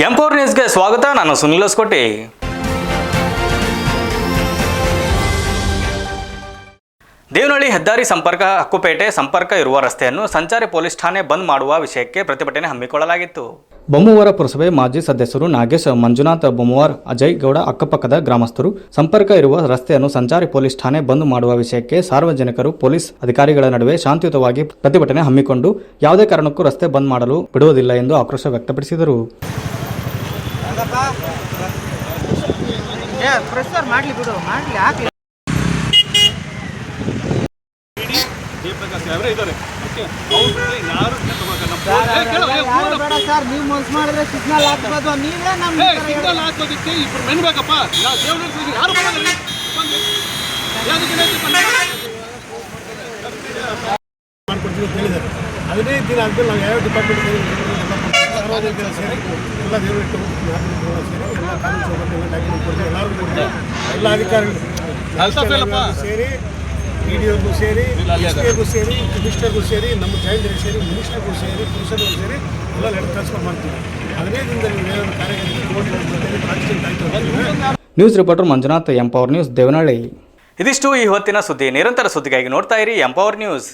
M4 ನ್ಯೂಸ್ಗೆ ಸ್ವಾಗತ. ನಾನು ಸುನಿಲ್ ಹೊಸಕೋಟೆ. ದೇವನಹಳ್ಳಿ ಹೆದ್ದಾರಿ ಸಂಪರ್ಕ ಹಕ್ಕುಪೇಟೆ ಸಂಪರ್ಕ ಇರುವ ರಸ್ತೆಯನ್ನು ಸಂಚಾರಿ ಪೊಲೀಸ್ ಠಾಣೆ ಬಂದ್ ಮಾಡುವ ವಿಷಯಕ್ಕೆ ಪ್ರತಿಭಟನೆ ಹಮ್ಮಿಕೊಳ್ಳಲಾಗಿತ್ತು. ಬೊಮ್ಮವಾರ ಪುರಸಭೆ ಮಾಜಿ ಸದಸ್ಯರು ನಾಗೇಶ್, ಮಂಜುನಾಥ್, ಬೊಮ್ಮವಾರ್, ಅಜಯ್ ಗೌಡ ಅಕ್ಕಪಕ್ಕದ ಗ್ರಾಮಸ್ಥರು ಸಂಪರ್ಕ ಇರುವ ರಸ್ತೆಯನ್ನು ಸಂಚಾರಿ ಪೊಲೀಸ್ ಠಾಣೆ ಬಂದ್ ಮಾಡುವ ವಿಷಯಕ್ಕೆ ಸಾರ್ವಜನಿಕರು ಪೊಲೀಸ್ ಅಧಿಕಾರಿಗಳ ನಡುವೆ ಶಾಂತಿಯುತವಾಗಿ ಪ್ರತಿಭಟನೆ ಹಮ್ಮಿಕೊಂಡು ಯಾವುದೇ ಕಾರಣಕ್ಕೂ ರಸ್ತೆ ಬಂದ್ ಮಾಡಲು ಬಿಡುವುದಿಲ್ಲ ಎಂದು ಆಕ್ರೋಶ ವ್ಯಕ್ತಪಡಿಸಿದರು. ನೀವು ಮನ್ಸು ಮಾಡಿದ್ರೆ ಸಿಗ್ನಲ್ ಹಾಕ್ಬೋದು, ನೀವೇ ನಮ್ಮ ಸಿಗ್ನಲ್ ಹಾಕೋದಕ್ಕೆ ಇಬ್ರು ಮೆನ್ ಬೇಕಪ್ಪ. ನಾವು ದೇವನಹಳ್ಳಿ ಯಾರು ಮಾಡೋದ್ರಿ ಮಾಡ್ಕೊಡ್ತೀವಿ ಅಂತ ಹೇಳಿದ್ದಾರೆ. 15 ದಿನ ಆದ್ಮೇಲೆ ನಾವು ಯಾವ ಡಿಪಾರ್ಟ್ಮೆಂಟ್ ಸಾರ್ವಜನಿಕರ ಸೇರಿ ಎಲ್ಲ ದೇವರಿಟ್ಟು ಸೇರಿ ಎಲ್ಲ ಕಾನೂನು ಚೌಕಟ್ಟು ಡಾಕ್ಯುಮೆಂಟ್ ಕೊಡ್ತೀವಿ. ಎಲ್ಲರಿಗೂ ಕೊಡ್ತೀವಿ, ಎಲ್ಲ ಅಧಿಕಾರಿಗಳು ಸೇರಿ, ಡಿಡಿಒಗೂ ಸೇರಿ, ಎಸ್ಪಿಗೂ ಸೇರಿ, ಕಮಿಷನರ್ಗೂ ಸೇರಿ, ನಮ್ಮ ಜಾಯಿಂಟ್ರಿಗೆ ಸೇರಿ, ಮಿನಿಸ್ಟರ್ಗೂ ಸೇರಿ, ಪುರುಷರಿಗೂ ಸೇರಿ ಎಲ್ಲ ಲೆಟರ್ ಟ್ರಾನ್ಸ್ಫರ್ ಮಾಡ್ತೀವಿ. 15 ದಿನದಲ್ಲಿ ಏನಾದರೂ ಕಾರ್ಯಕ್ರಮ ಆಯಿತು. News reporter Manjunath, M4 news, Devanahalli. ಇದಿಷ್ಟು ಈ ಹೊತ್ತಿನ ಸುದ್ದಿ. ನಿರಂತರ ಸುದ್ದಿಗಾಗಿ ನೋಡ್ತಾ ಇರಿ M4 ನ್ಯೂಸ್.